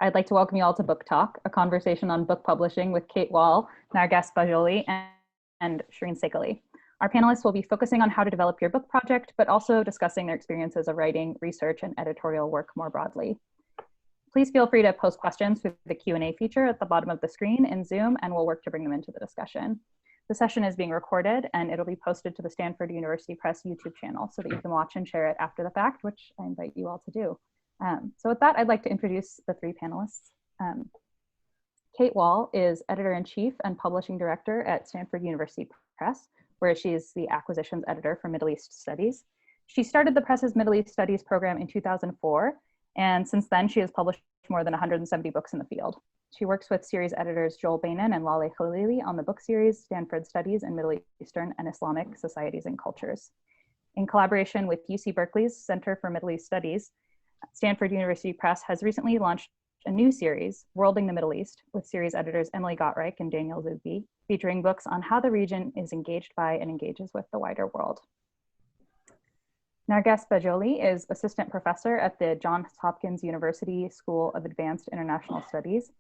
I'd like to welcome you all to Book Talk, a conversation on book publishing with Kate Wahl, Narges Bajoghli, and Sharon Sakley. Our panelists will be focusing on how to develop your book project, but also discussing their experiences of writing, research, and editorial work more broadly. Please feel free to post questions through the Q&A feature at the bottom of the screen in Zoom, and we'll work to bring them into the discussion. The session is being recorded, and it'll be posted to the Stanford University Press YouTube channel so that you can watch and share it after the fact, which I invite you all to do. So with that, I'd like to introduce the three panelists. Kate Wahl is editor-in-chief and publishing director at Stanford University Press, where she is the acquisitions editor for Middle East Studies. She started the Press's Middle East Studies program in 2004, and since then she has published more than 170 books in the field. She works with series editors Joel Bainan and Laleh Khalili on the book series Stanford Studies in Middle Eastern and Islamic Societies and Cultures. In collaboration with UC Berkeley's Center for Middle East Studies, Stanford University Press has recently launched a new series, Worlding the Middle East, with series editors Emily Gottreich and Daniel Zugby, featuring books on how the region is engaged by and engages with the wider world. Narges Bajoghli is assistant professor at the Johns Hopkins University School of Advanced International Studies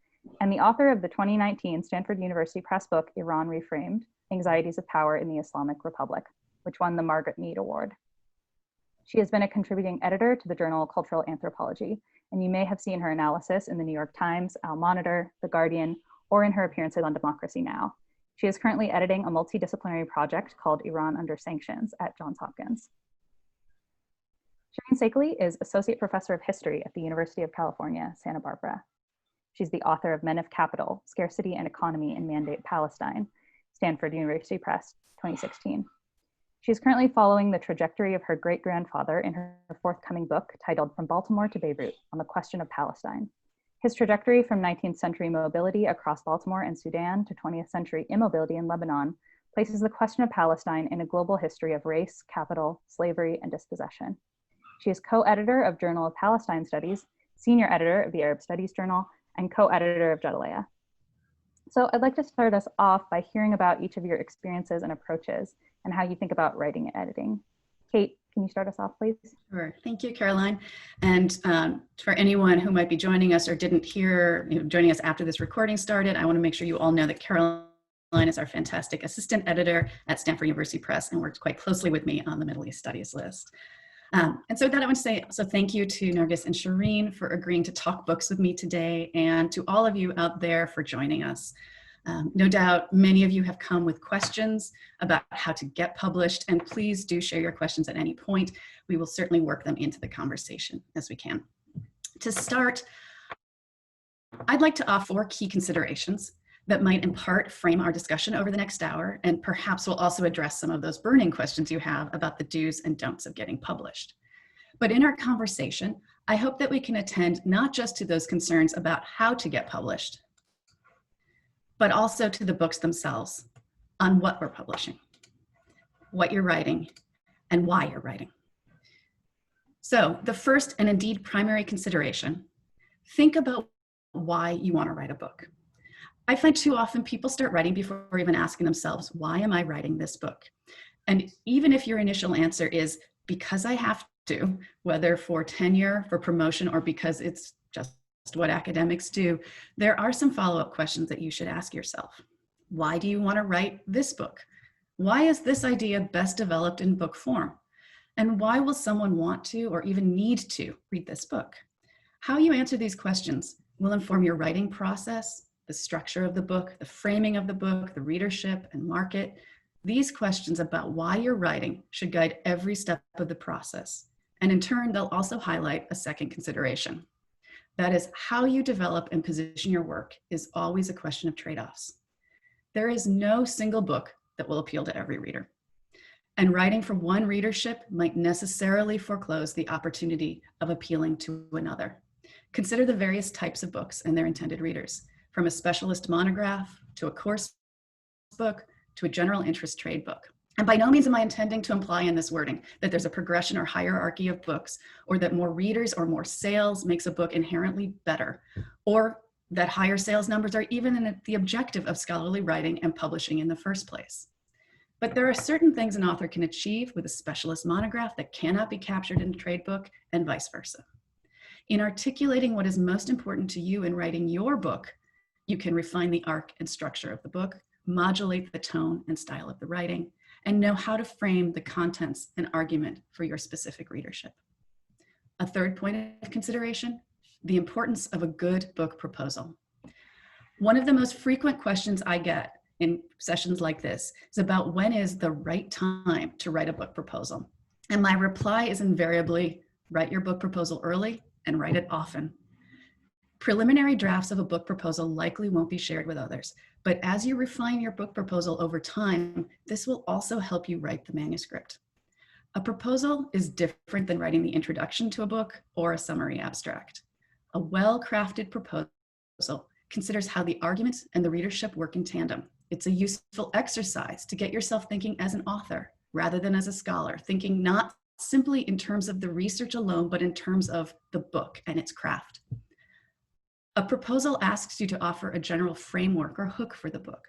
and the author of the 2019 Stanford University Press book, Iran Reframed, Anxieties of Power in the Islamic Republic, which won the Margaret Mead Award. She has been a contributing editor to the journal Cultural Anthropology, and you may have seen her analysis in the New York Times, Al Monitor, The Guardian, or in her appearances on Democracy Now! She is currently editing a multidisciplinary project called Iran Under Sanctions at Johns Hopkins. Sharon Sakley is Associate Professor of History at the University of California, Santa Barbara. She's the author of Men of Capital, Scarcity and Economy in Mandate Palestine, Stanford University Press, 2016. She's currently following the trajectory of her great-grandfather in her forthcoming book titled From Baltimore to Beirut on the Question of Palestine. His trajectory from 19th century mobility across Baltimore and Sudan to 20th century immobility in Lebanon places the question of Palestine in a global history of race, capital, slavery, and dispossession. She is co-editor of Journal of Palestine Studies, senior editor of the Arab Studies Journal, and co-editor of Jedelijah. So I'd like to start us off by hearing about each of your experiences and approaches and how you think about writing and editing. Kate, can you start us off, please? Sure. Thank you, Caroline. And for anyone who might be joining us or didn't hear, joining us after this recording started, I want to make sure you all know that Caroline is our fantastic assistant editor at Stanford University Press and works quite closely with me on the Middle East Studies list. And so with that, I want to say also thank you to Narges and Sherene for agreeing to talk books with me today, and to all of you out there for joining us. No doubt many of you have come with questions about how to get published, and please do share your questions at any point. We will certainly work them into the conversation as we can. To start, I'd like to offer 4 key considerations that might in part frame our discussion over the next hour, and perhaps will also address some of those burning questions you have about the do's and don'ts of getting published. But in our conversation, I hope that we can attend not just to those concerns about how to get published, but also to the books themselves, on what we're publishing, what you're writing, and why you're writing. So the first and indeed primary consideration, think about why you want to write a book. I find too often people start writing before even asking themselves, why am I writing this book? And even if your initial answer is, because I have to, whether for tenure, for promotion, or because it's just what academics do, there are some follow-up questions that you should ask yourself. Why do you want to write this book? Why is this idea best developed in book form? And why will someone want to or even need to read this book? How you answer these questions will inform your writing process, the structure of the book, the framing of the book, the readership and market. These questions about why you're writing should guide every step of the process. And in turn, they'll also highlight a second consideration. That is, how you develop and position your work is always a question of trade-offs. There is no single book that will appeal to every reader. And writing for one readership might necessarily foreclose the opportunity of appealing to another. Consider the various types of books and their intended readers, from a specialist monograph, to a course book, to a general interest trade book. And by no means am I intending to imply in this wording that there's a progression or hierarchy of books, or that more readers or more sales makes a book inherently better, or that higher sales numbers are even the objective of scholarly writing and publishing in the first place. But there are certain things an author can achieve with a specialist monograph that cannot be captured in a trade book, and vice versa. In articulating what is most important to you in writing your book, you can refine the arc and structure of the book, modulate the tone and style of the writing, and know how to frame the contents and argument for your specific readership. A third point of consideration, the importance of a good book proposal. One of the most frequent questions I get in sessions like this is about when is the right time to write a book proposal. And my reply is invariably, write your book proposal early and write it often. Preliminary drafts of a book proposal likely won't be shared with others, but as you refine your book proposal over time, this will also help you write the manuscript. A proposal is different than writing the introduction to a book or a summary abstract. A well-crafted proposal considers how the argument and the readership work in tandem. It's a useful exercise to get yourself thinking as an author rather than as a scholar, thinking not simply in terms of the research alone, but in terms of the book and its craft. A proposal asks you to offer a general framework or hook for the book,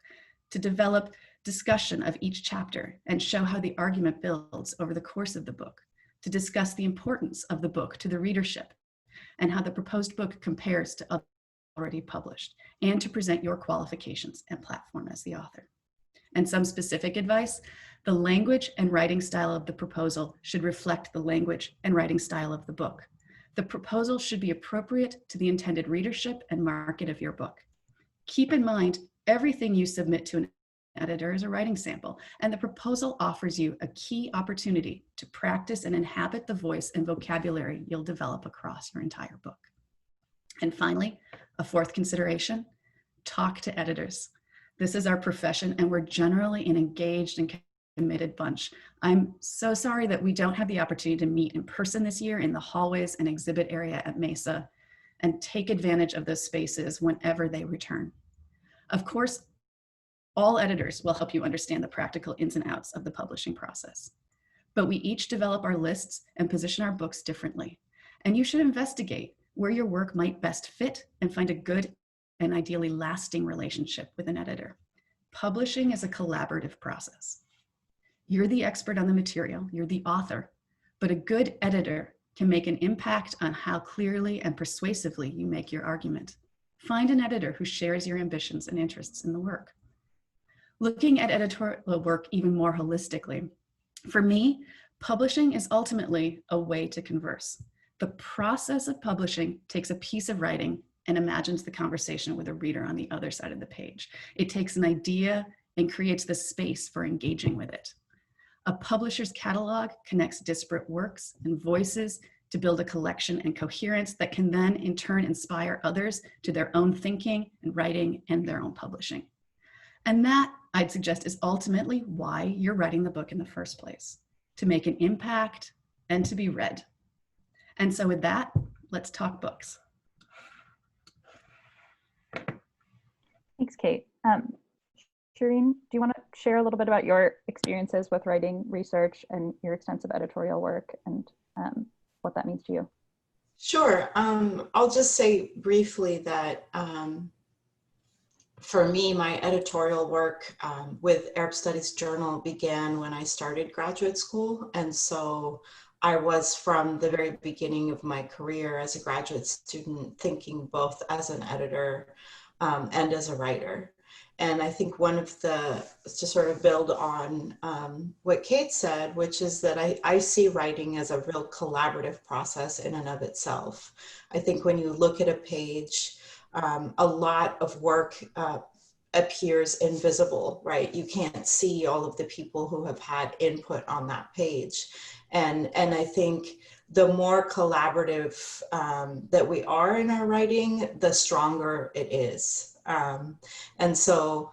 to develop discussion of each chapter and show how the argument builds over the course of the book, to discuss the importance of the book to the readership and how the proposed book compares to others already published, and to present your qualifications and platform as the author. And some specific advice, the language and writing style of the proposal should reflect the language and writing style of the book. The proposal should be appropriate to the intended readership and market of your book. Keep in mind, everything you submit to an editor is a writing sample, and the proposal offers you a key opportunity to practice and inhabit the voice and vocabulary you'll develop across your entire book. And finally, a fourth consideration, talk to editors. This is our profession, and we're generally an engaged and committed bunch. I'm so sorry that we don't have the opportunity to meet in person this year in the hallways and exhibit area at Mesa, and take advantage of those spaces whenever they return. Of course, all editors will help you understand the practical ins and outs of the publishing process. But we each develop our lists and position our books differently. And you should investigate where your work might best fit and find a good and ideally lasting relationship with an editor. Publishing is a collaborative process. You're the expert on the material, you're the author, but a good editor can make an impact on how clearly and persuasively you make your argument. Find an editor who shares your ambitions and interests in the work. Looking at editorial work even more holistically, for me, publishing is ultimately a way to converse. The process of publishing takes a piece of writing and imagines the conversation with a reader on the other side of the page. It takes an idea and creates the space for engaging with it. A publisher's catalog connects disparate works and voices to build a collection and coherence that can then in turn inspire others to their own thinking and writing and their own publishing. And that, I'd suggest, is ultimately why you're writing the book in the first place, to make an impact and to be read. And so with that, let's talk books. Thanks, Kate. Sherene, do you want to share a little bit about your experiences with writing research and your extensive editorial work and what that means to you? Sure. I'll just say briefly that for me, my editorial work with Arab Studies Journal began when I started graduate school. And so I was from the very beginning of my career as a graduate student thinking both as an editor and as a writer. And I think one of the, to sort of build on what Kate said, which is that I see writing as a real collaborative process in and of itself. I think when you look at a page, a lot of work appears invisible, right? You can't see all of the people who have had input on that page. And I think the more collaborative that we are in our writing, the stronger it is. And so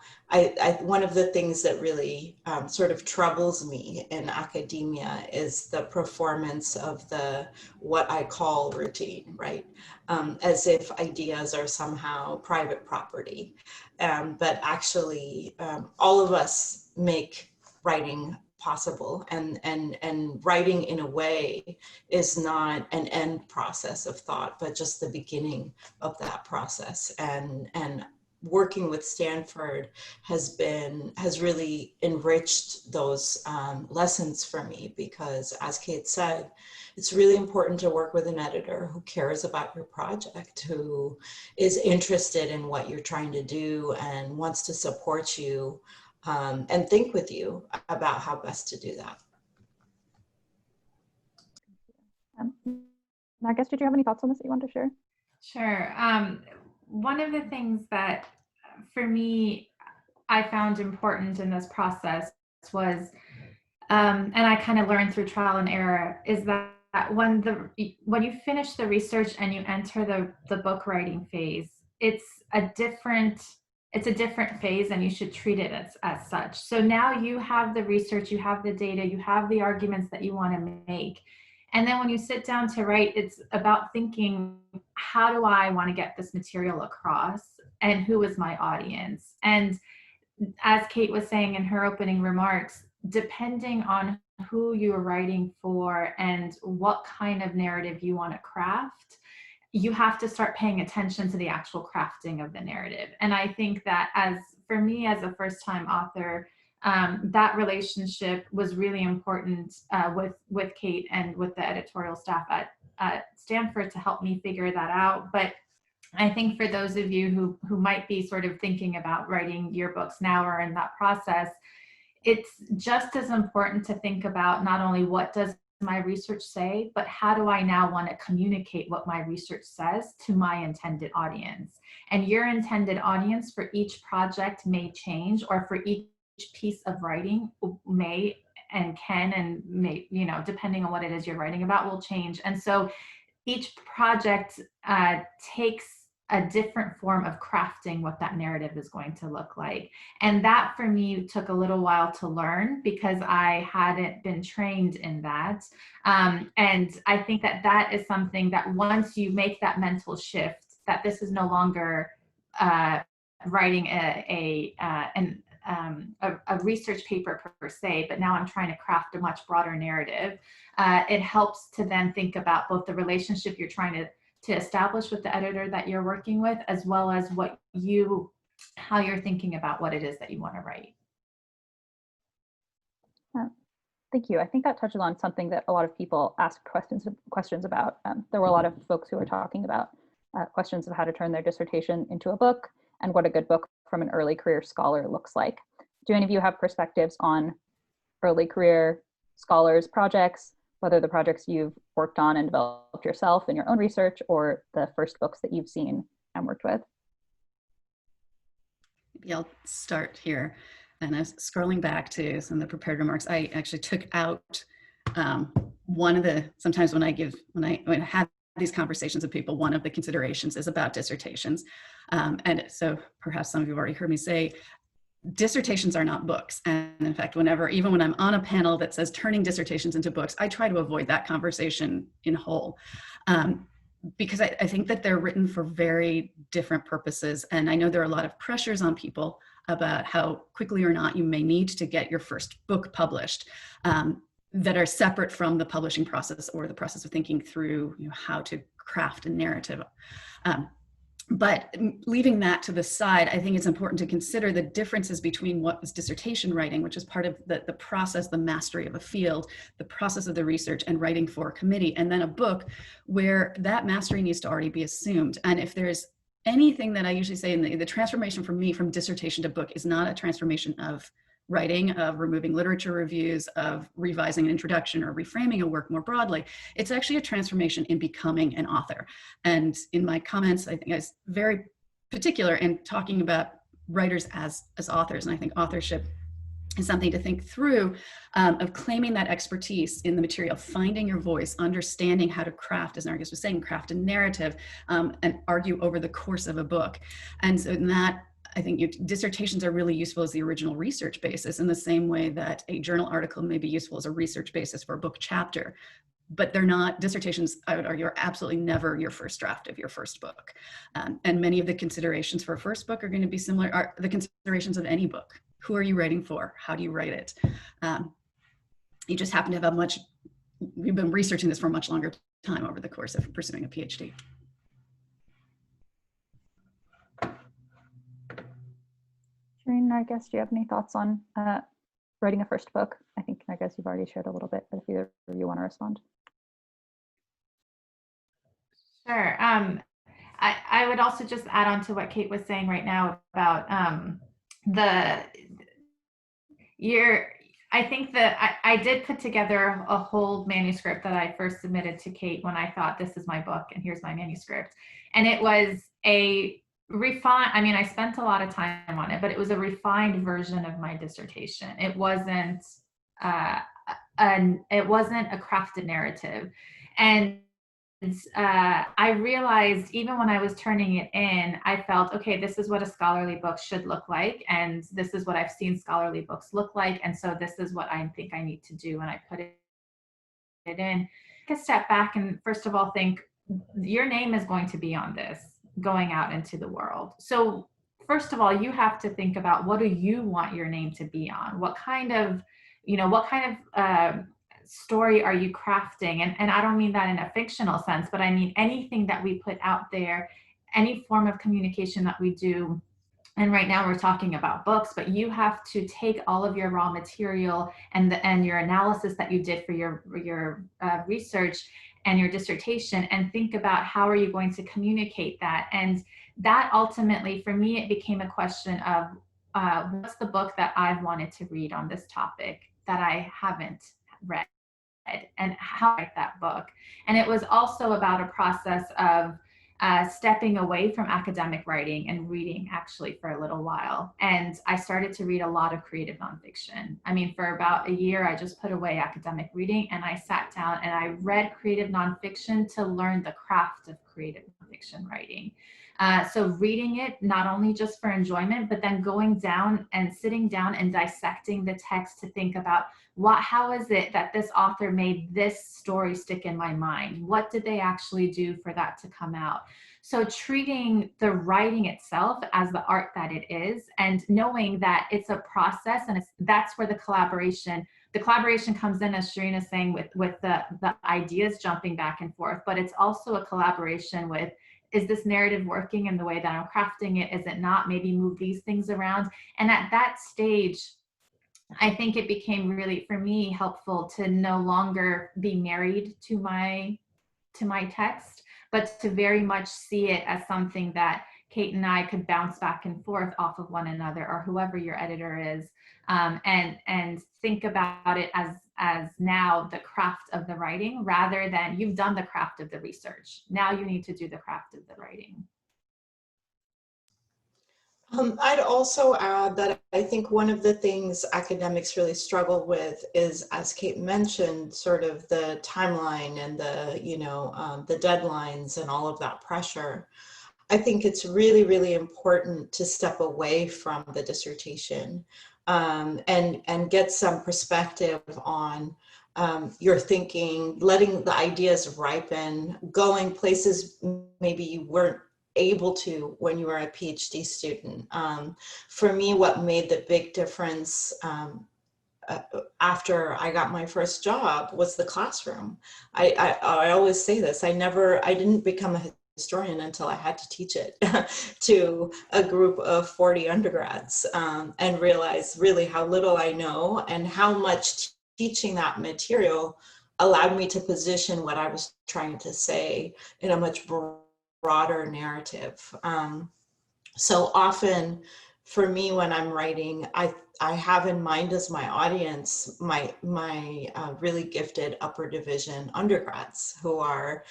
one of the things that really sort of troubles me in academia is the performance of the what I call routine, right? As if ideas are somehow private property. But actually, all of us make writing possible, and writing in a way is not an end process of thought, but just the beginning of that process. And working with Stanford has really enriched those lessons for me, because as Kate said, it's really important to work with an editor who cares about your project, who is interested in what you're trying to do and wants to support you and think with you about how best to do that. Narges, did you have any thoughts on this that you want to share? Sure. One of the things that for me, I found important in this process was, and I kind of learned through trial and error, is that when you finish the research and you enter the book writing phase, it's a different phase, and you should treat it as such. So now you have the research, you have the data, you have the arguments that you want to make. And then when you sit down to write, it's about thinking, how do I want to get this material across, and who is my audience? And as Kate was saying in her opening remarks, depending on who you're writing for and what kind of narrative you want to craft, you have to start paying attention to the actual crafting of the narrative. And I think that for me as a first-time author, that relationship was really important with Kate and with the editorial staff at Stanford to help me figure that out. But I think for those of you who might be sort of thinking about writing your books now or in that process, it's just as important to think about not only what does my research say, but how do I now want to communicate what my research says to my intended audience? And your intended audience for each project may change, or for each piece of writing may and can and may, depending on what it is you're writing about, will change. And so each project takes a different form of crafting what that narrative is going to look like. And that for me took a little while to learn, because I hadn't been trained in that. And I think that is something that once you make that mental shift, that this is no longer writing a research paper per se, but now I'm trying to craft a much broader narrative. It helps to then think about both the relationship you're trying to establish with the editor that you're working with, as well as how you're thinking about what it is that you want to write. Thank you. I think that touches on something that a lot of people ask questions about. There were a lot of folks who were talking about questions of how to turn their dissertation into a book, and what a good book from an early career scholar looks like. Do any of you have perspectives on early career scholars' projects, whether the projects you've worked on and developed yourself in your own research, or the first books that you've seen and worked with? Maybe I'll start here. And I was scrolling back to some of the prepared remarks. I actually took out one of the, sometimes when I have these conversations with people, one of the considerations is about dissertations. And so perhaps some of you have already heard me say, dissertations are not books. And in fact, even when I'm on a panel that says turning dissertations into books, I try to avoid that conversation in whole. Because I think that they're written for very different purposes. And I know there are a lot of pressures on people about how quickly or not you may need to get your first book published, that are separate from the publishing process or the process of thinking through how to craft a narrative. But leaving that to the side, I think it's important to consider the differences between what was dissertation writing, which is part of the process, the mastery of a field, the process of the research, and writing for a committee, and then a book where that mastery needs to already be assumed. And if there's anything that I usually say in the transformation for me from dissertation to book is not a transformation of writing, of removing literature reviews, of revising an introduction or reframing a work more broadly. It's actually a transformation in becoming an author. And in my comments, I think I was very particular in talking about writers as authors. And I think authorship is something to think through, of claiming that expertise in the material, finding your voice, understanding how to craft, as Narges was saying, craft a narrative, and argue over the course of a book. And so in that, I think dissertations are really useful as the original research basis, in the same way that a journal article may be useful as a research basis for a book chapter. But they're not, dissertations, I would argue, are absolutely never your first draft of your first book. And many of the considerations for a first book are going to be similar, are the considerations of any book. Who are you writing for? How do you write it? You just happen to have we've been researching this for a much longer time over the course of pursuing a PhD. Narges, do you have any thoughts on writing a first book? I think, Narges, you've already shared a little bit, but if either of you want to respond. Sure. I would also just add on to what Kate was saying right now about I think that I did put together a whole manuscript that I first submitted to Kate when I thought, this is my book and here's my manuscript. And it was a refined, I mean, I spent a lot of time on it, but it was a refined version of my dissertation. It wasn't a crafted narrative. And I realized even when I was turning it in, I felt, okay, this is what a scholarly book should look like. And this is what I've seen scholarly books look like. And so this is what I think I need to do when I put it in. Take a step back and first of all, think your name is going to be on this going out into the world. So first of all, you have to think about, what do you want your name to be on? What kind of story are you crafting? And I don't mean that in a fictional sense, but I mean anything that we put out there, any form of communication that we do. And right now we're talking about books, but you have to take all of your raw material and your analysis that you did for your research and your dissertation, and think about how are you going to communicate that. And that ultimately, for me, it became a question of what's the book that I've wanted to read on this topic that I haven't read, and how to write that book. And it was also about a process of stepping away from academic writing and reading actually for a little while. And I started to read a lot of creative nonfiction. I mean, for about a year, I just put away academic reading and I sat down and I read creative nonfiction to learn the craft of creative nonfiction writing. So reading it, not only just for enjoyment, but then going down and sitting down and dissecting the text to think about how is it that this author made this story stick in my mind? What did they actually do for that to come out? So treating the writing itself as the art that it is, and knowing that it's a process, and that's where the collaboration comes in, as Sherene is saying, with the ideas jumping back and forth, but it's also a collaboration with, is this narrative working in the way that I'm crafting it? Is it not? Maybe move these things around. And at that stage, I think it became really, for me, helpful to no longer be married to my text, but to very much see it as something that Kate and I could bounce back and forth off of one another, or whoever your editor is, and think about it as now the craft of the writing, rather than you've done the craft of the research. Now you need to do the craft of the writing. I'd also add that I think one of the things academics really struggle with is, as Kate mentioned, sort of the timeline and the deadlines and all of that pressure. I think it's really, really important to step away from the dissertation and get some perspective on your thinking, letting the ideas ripen, going places maybe you weren't able to when you were a PhD student. For me, what made the big difference after I got my first job was the classroom. I always say this, I didn't become a historian until I had to teach it to a group of 40 undergrads and realize really how little I know and how much teaching that material allowed me to position what I was trying to say in a much broader narrative. So often for me, when I'm writing, I have in mind as my audience my really gifted upper division undergrads who are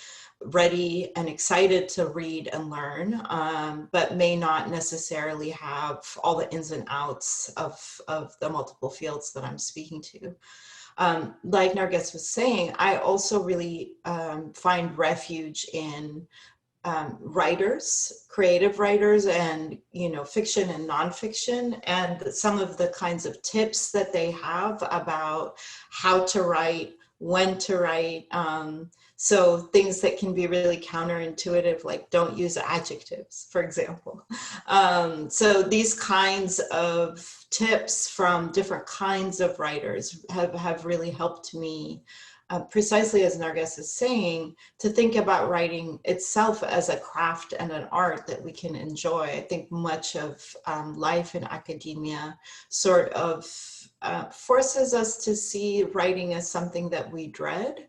ready and excited to read and learn, but may not necessarily have all the ins and outs of the multiple fields that I'm speaking to. Like Narges was saying, I also really find refuge in writers, creative writers, and fiction and nonfiction, and some of the kinds of tips that they have about how to write, when to write. So things that can be really counterintuitive, like don't use adjectives, for example. So these kinds of tips from different kinds of writers have really helped me precisely as Narges is saying, to think about writing itself as a craft and an art that we can enjoy. I think much of life in academia sort of forces us to see writing as something that we dread.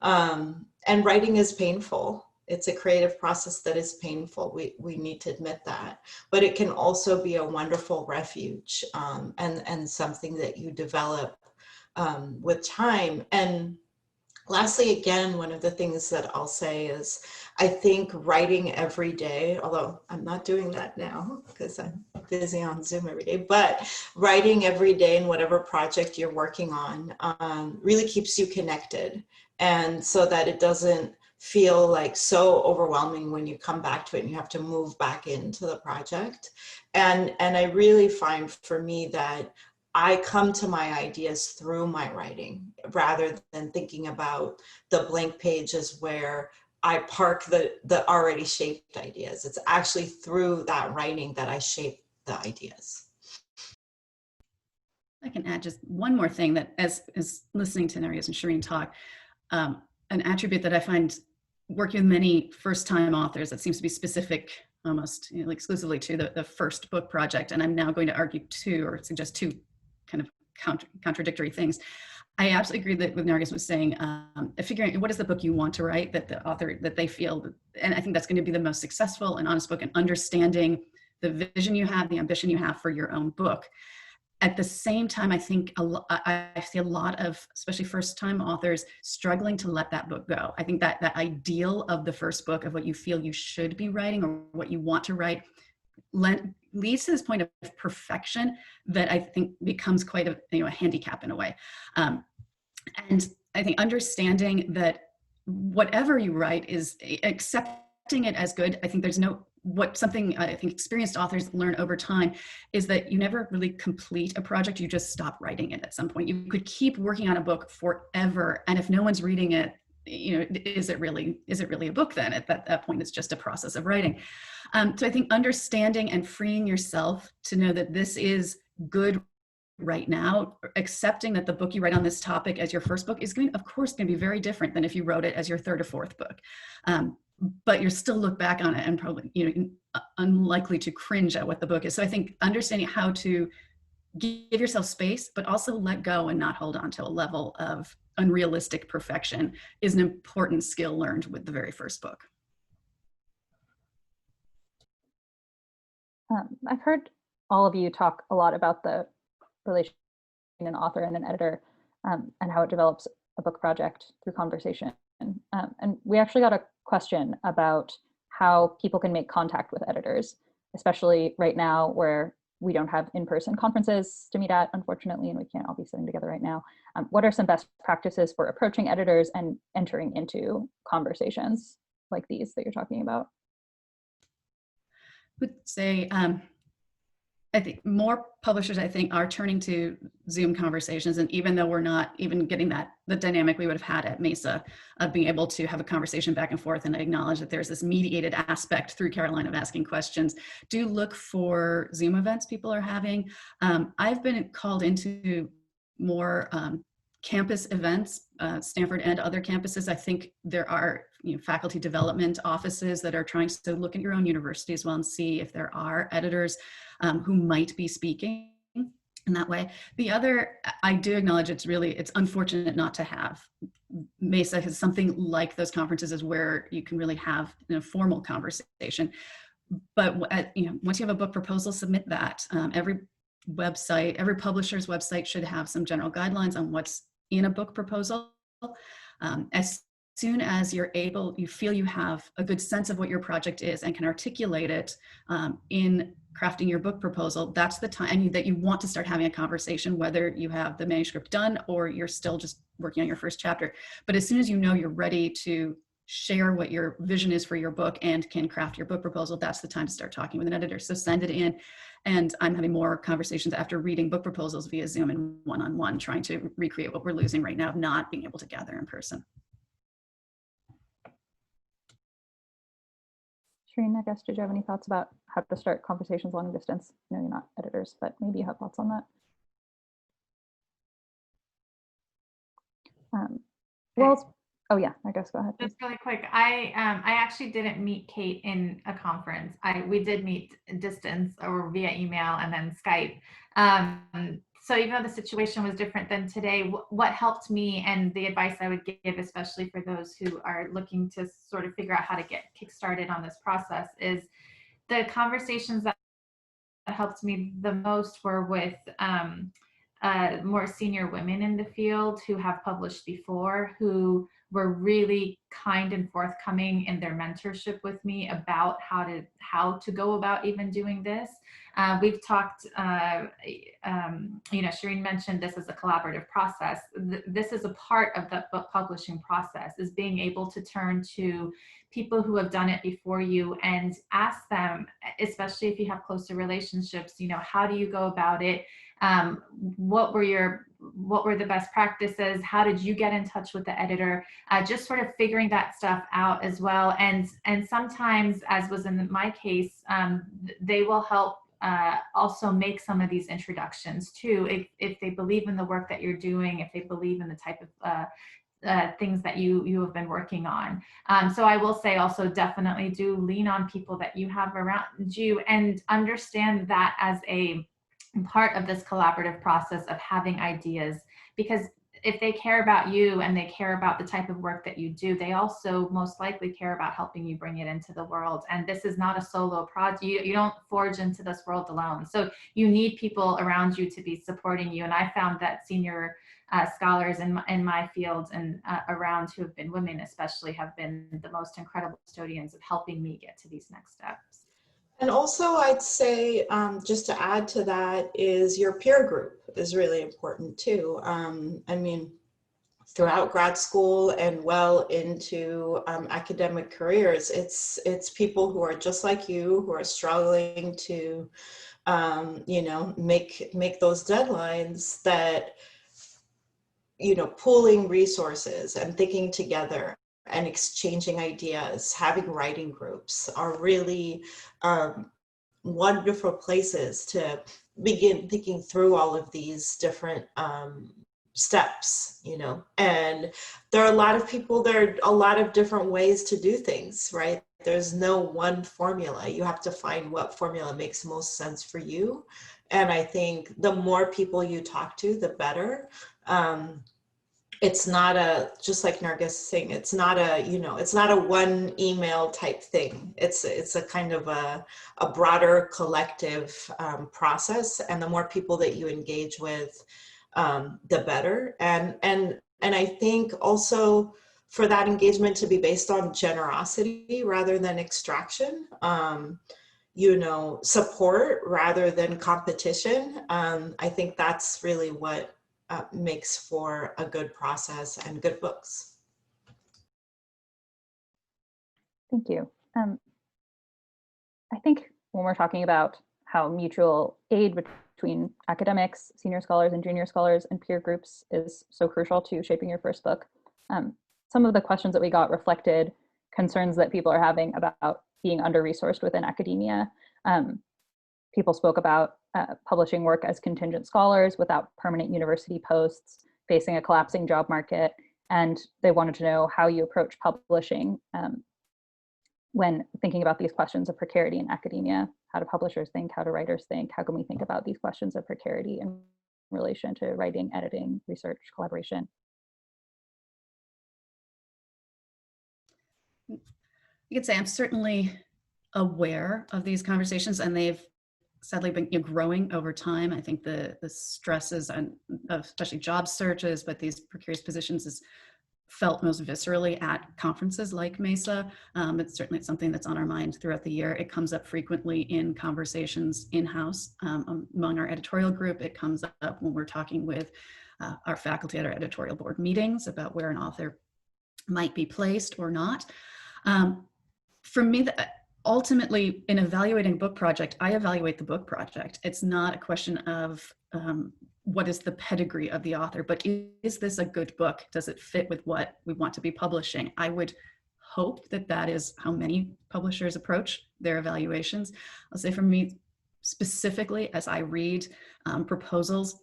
And writing is painful. It's a creative process that is painful. We need to admit that. But it can also be a wonderful refuge, and something that you develop with time. And lastly, again, one of the things that I'll say is I think writing every day, although I'm not doing that now because I'm busy on Zoom every day, but writing every day in whatever project you're working on really keeps you connected. And so that it doesn't feel like so overwhelming when you come back to it and you have to move back into the project. And I really find for me that I come to my ideas through my writing rather than thinking about the blank pages where I park the already shaped ideas. It's actually through that writing that I shape the ideas. I can add just one more thing that as listening to Narges and Sherene talk, an attribute that I find working with many first-time authors that seems to be specific almost exclusively to the first book project, and I'm now going to argue two or suggest two kind of contradictory things. I absolutely agree that with Narges was saying, figuring what is the book you want to write that the author, that they feel, and I think that's going to be the most successful and honest book, and understanding the vision you have, the ambition you have for your own book. At the same time, I think I see a lot of, especially first-time authors, struggling to let that book go. I think that that ideal of the first book, of what you feel you should be writing or what you want to write, leads to this point of perfection that I think becomes quite a handicap in a way. And I think understanding that whatever you write is accepting it as good. I think there's something I think experienced authors learn over time is that you never really complete a project. You just stop writing it at some point. You could keep working on a book forever, and if no one's reading it, is it really a book then? At that point, it's just a process of writing. So I think understanding and freeing yourself to know that this is good right now, accepting that the book you write on this topic as your first book is of course going to be very different than if you wrote it as your third or fourth book. But you'll still look back on it and probably unlikely to cringe at what the book is. So I think understanding how to give yourself space, but also let go and not hold on to a level of unrealistic perfection is an important skill learned with the very first book. I've heard all of you talk a lot about the relation between an author and an editor, and how it develops a book project through conversation. And we actually got a question about how people can make contact with editors, especially right now where we don't have in-person conferences to meet at, unfortunately, and we can't all be sitting together right now. What are some best practices for approaching editors and entering into conversations like these that you're talking about? I would say, I think more publishers, are turning to Zoom conversations. And even though we're not even getting the dynamic we would have had at Mesa of being able to have a conversation back and forth and acknowledge that there's this mediated aspect through Caroline of asking questions, do look for Zoom events people are having. I've been called into more campus events, Stanford and other campuses. I think there are faculty development offices that are trying to look at your own university as well and see if there are editors who might be speaking in that way. The other, I do acknowledge it's unfortunate not to have. Mesa has something like those conferences is where you can really have a formal conversation. But once you have a book proposal, submit that. Every publisher's website should have some general guidelines on what's in a book proposal. As soon as you feel you have a good sense of what your project is and can articulate it in crafting your book proposal, that's the time that you want to start having a conversation, whether you have the manuscript done or you're still just working on your first chapter. But as soon as you know you're ready to share what your vision is for your book and can craft your book proposal, that's the time to start talking with an editor. So send it in. And I'm having more conversations after reading book proposals via Zoom and one-on-one, trying to recreate what we're losing right now of not being able to gather in person. Sherene, I guess, did you have any thoughts about how to start conversations long distance? I know you're not editors, but maybe you have thoughts on that. Well, oh yeah, I guess go ahead. Just really quick, I actually didn't meet Kate in a conference. We did meet distance or via email and then Skype. So even though the situation was different than today, what helped me, and the advice I would give, especially for those who are looking to sort of figure out how to get kickstarted on this process, is the conversations that helped me the most were with more senior women in the field who have published before, who were really kind and forthcoming in their mentorship with me about how to go about even doing this. We've talked, Sherene mentioned this as a collaborative process. This is a part of the book publishing process, is being able to turn to people who have done it before you and ask them, especially if you have closer relationships, how do you go about it? What were the best practices? How did you get in touch with the editor? Just sort of figuring that stuff out as well. And sometimes, as was in my case, they will help also make some of these introductions too, if they believe in the work that you're doing, if they believe in the type of things that you have been working on. So I will say also definitely do lean on people that you have around you, and understand that as a part of this collaborative process of having ideas, because if they care about you and they care about the type of work that you do, they also most likely care about helping you bring it into the world. And this is not a solo project. You don't forge into this world alone. So you need people around you to be supporting you. And I found that senior scholars in my field and around, who have been women especially, have been the most incredible custodians of helping me get to these next steps. And also, I'd say, just to add to that, is your peer group is really important too. I mean, throughout grad school and well into academic careers, it's people who are just like you, who are struggling to, make those deadlines, that, pooling resources and thinking together and exchanging ideas, having writing groups are really wonderful places to begin thinking through all of these different steps, and there are a lot of people, there are a lot of different ways to do things, right? There's no one formula. You have to find what formula makes most sense for you. And I think the more people you talk to, the better. It's not just like Narges is saying, it's not a one email type thing. It's a kind of a broader collective process. And the more people that you engage with, the better. And I think also for that engagement to be based on generosity rather than extraction, support rather than competition. I think that's really what makes for a good process and good books. Thank you. I think when we're talking about how mutual aid between academics, senior scholars and junior scholars, and peer groups is so crucial to shaping your first book, some of the questions that we got reflected concerns that people are having about being under-resourced within academia. People spoke about publishing work as contingent scholars without permanent university posts, facing a collapsing job market, and they wanted to know how you approach publishing when thinking about these questions of precarity in academia. How do publishers think? How do writers think? How can we think about these questions of precarity in relation to writing, editing, research, collaboration? You could say I'm certainly aware of these conversations, and they've sadly been growing over time. I think the stresses of especially job searches, but these precarious positions is felt most viscerally at conferences like MESA. It's certainly something that's on our mind throughout the year. It comes up frequently in conversations in-house among our editorial group. It comes up when we're talking with our faculty at our editorial board meetings about where an author might be placed or not. For me, ultimately, in evaluating a book project, I evaluate the book project. It's not a question of what is the pedigree of the author, but is this a good book? Does it fit with what we want to be publishing? I would hope that that is how many publishers approach their evaluations. I'll say for me, specifically, as I read proposals,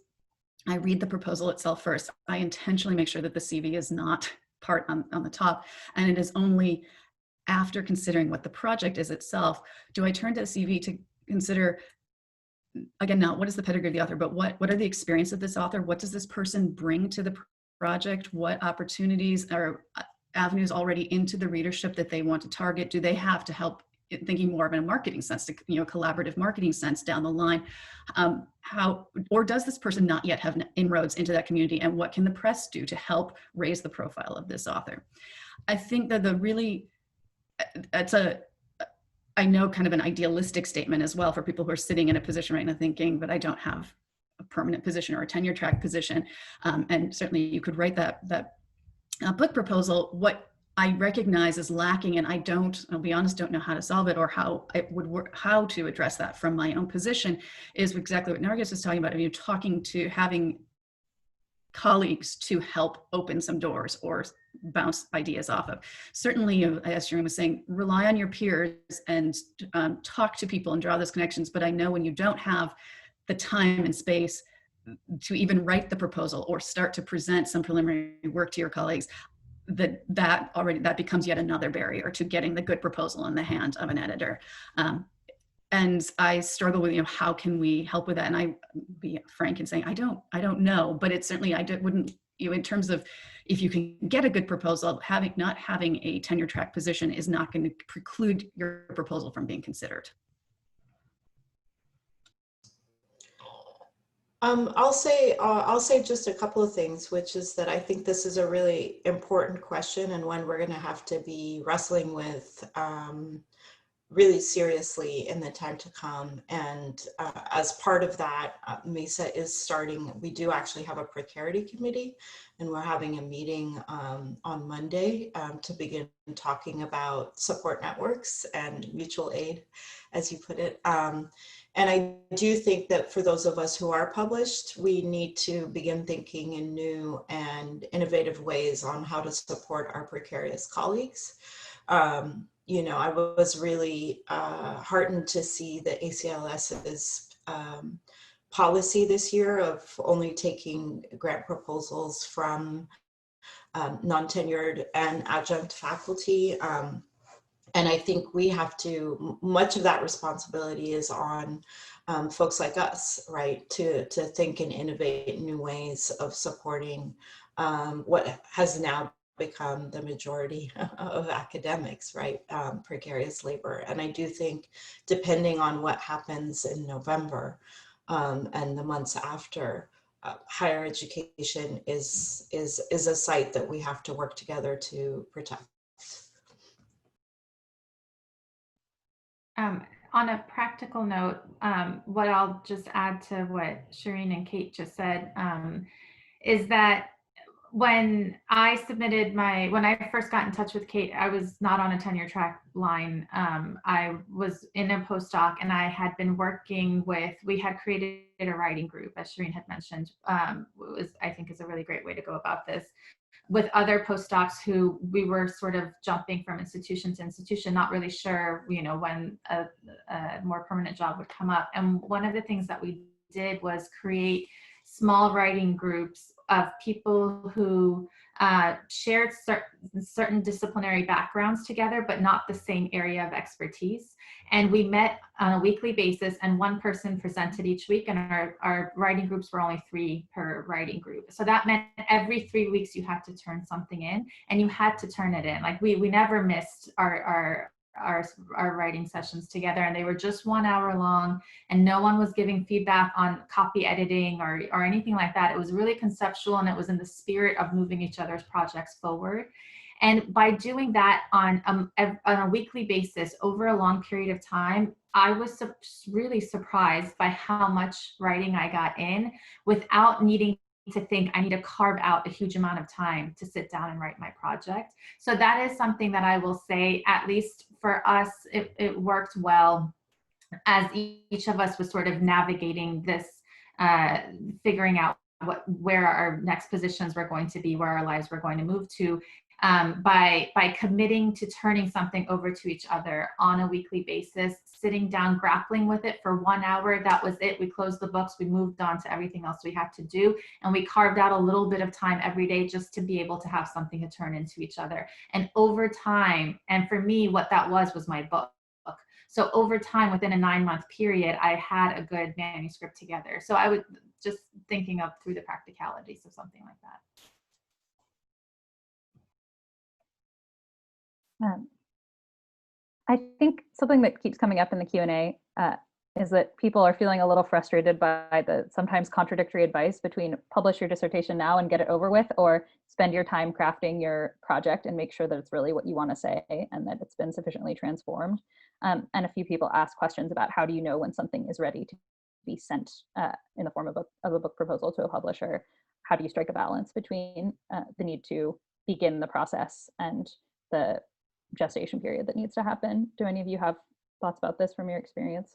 I read the proposal itself first. I intentionally make sure that the CV is not part on the top. And it is only after considering what the project is itself, do I turn to the CV to consider, again, not what is the pedigree of the author, but what are the experiences of this author? What does this person bring to the project? What opportunities or avenues already into the readership that they want to target do they have to help, thinking more of in a marketing sense, to, collaborative marketing sense down the line? How, or does this person not yet have inroads into that community, and what can the press do to help raise the profile of this author? I think that I know kind of an idealistic statement as well for people who are sitting in a position right now thinking, but I don't have a permanent position or a tenure track position. And certainly you could write that book proposal. What I recognize is lacking, and I'll be honest, don't know how to solve it or how it would work, how to address that from my own position, is exactly what Narges was talking about. Having colleagues to help open some doors or bounce ideas off of. Certainly, as Sherene was saying, rely on your peers and talk to people and draw those connections. But I know when you don't have the time and space to even write the proposal or start to present some preliminary work to your colleagues, that becomes yet another barrier to getting the good proposal in the hand of an editor. And I struggle with, how can we help with that? And I be frank in saying, I don't know, but it's certainly, wouldn't, in terms of, if you can get a good proposal, not having a tenure track position is not going to preclude your proposal from being considered. I'll say just a couple of things, which is that I think this is a really important question, and one we're going to have to be wrestling with really seriously in the time to come. And as part of that, MESA is starting, we do actually have a precarity committee, and we're having a meeting on Monday to begin talking about support networks and mutual aid, as you put it. And I do think that for those of us who are published, we need to begin thinking in new and innovative ways on how to support our precarious colleagues. I was really heartened to see the ACLS's policy this year of only taking grant proposals from non-tenured and adjunct faculty. And I think we have to, much of that responsibility is on folks like us, right, to think and innovate new ways of supporting what has now become the majority of academics, right, precarious labor. And I do think, depending on what happens in November and the months after, higher education is a site that we have to work together to protect. On a practical note, what I'll just add to what Sherene and Kate just said is that when I first got in touch with Kate, I was not on a tenure track line. I was in a postdoc, and I had been working we had created a writing group, as Sherene had mentioned, I think is a really great way to go about this, with other postdocs who we were sort of jumping from institution to institution, not really sure, when a more permanent job would come up. And one of the things that we did was create small writing groups of people who shared certain disciplinary backgrounds together, but not the same area of expertise. And we met on a weekly basis, and one person presented each week, and our writing groups were only 3 per writing group. So that meant every 3 weeks you had to turn something in, and you had to turn it in. Like we never missed our writing sessions together, and they were just 1 hour long, and no one was giving feedback on copy editing or anything like that. It was really conceptual, and it was in the spirit of moving each other's projects forward. And by doing that on a weekly basis over a long period of time, I was really surprised by how much writing I got in without needing to think I need to carve out a huge amount of time to sit down and write my project. So that is something that I will say, at least for us, it worked well, as each of us was sort of navigating this, figuring out where our next positions were going to be, where our lives were going to move to. by committing to turning something over to each other on a weekly basis, sitting down, grappling with it for 1 hour. That was it. We closed the books, we moved on to everything else we had to do. And we carved out a little bit of time every day just to be able to have something to turn into each other. And over time, and for me, what that was my book. So over time, within a 9-month period, I had a good manuscript together. So I would just thinking of through the practicalities of something like that. I think something that keeps coming up in the Q&A is that people are feeling a little frustrated by the sometimes contradictory advice between publish your dissertation now and get it over with, or spend your time crafting your project and make sure that it's really what you want to say and that it's been sufficiently transformed. And a few people ask questions about how do you know when something is ready to be sent in the form of a book proposal to a publisher? How do you strike a balance between the need to begin the process and the gestation period that needs to happen? Do any of you have thoughts about this from your experience?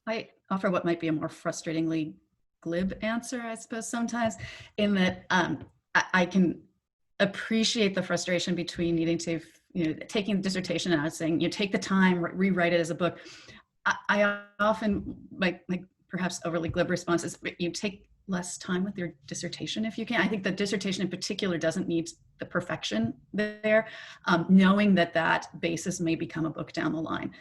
I offer what might be a more frustratingly glib answer, I suppose, sometimes, in that I can appreciate the frustration between needing to, taking the dissertation and I was saying, take the time, rewrite it as a book. I often, like perhaps overly glib responses, you take less time with your dissertation if you can. I think the dissertation in particular doesn't need the perfection there, knowing that basis may become a book down the line.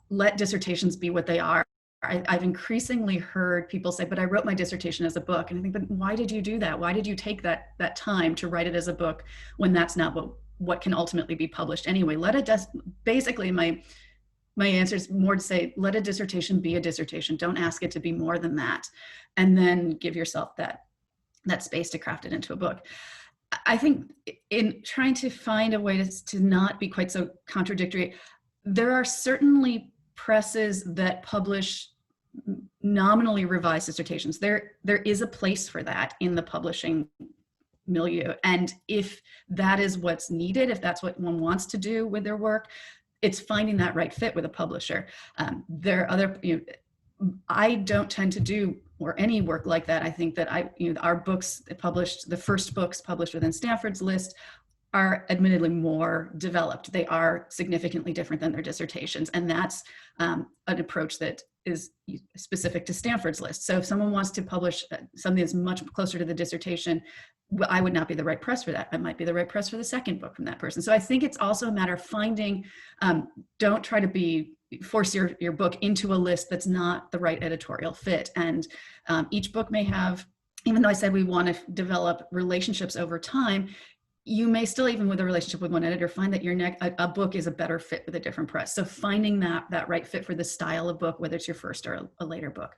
Let dissertations be what they are. I've increasingly heard people say, but I wrote my dissertation as a book. And I think, but why did you do that? Why did you take that time to write it as a book when that's not what can ultimately be published anyway? Let it just, basically my answer is more to say, let a dissertation be a dissertation. Don't ask it to be more than that. And then give yourself that space to craft it into a book. I think in trying to find a way to not be quite so contradictory, there are certainly presses that publish nominally revised dissertations. There is a place for that in the publishing milieu. And if that is what's needed, if that's what one wants to do with their work, it's finding that right fit with a publisher. There are other, I don't tend to do or any work like that. I think that our books published, the first books published within Stanford's list, are admittedly more developed. They are significantly different than their dissertations. And that's an approach that is specific to Stanford's list. So if someone wants to publish something that's much closer to the dissertation, I would not be the right press for that. I might be the right press for the second book from that person. So I think it's also a matter of finding, don't try to force your book into a list that's not the right editorial fit. And each book may have, even though I said we want to develop relationships over time, you may still, even with a relationship with one editor, find that a book is a better fit with a different press. So finding that right fit for the style of book, whether it's your first or a later book.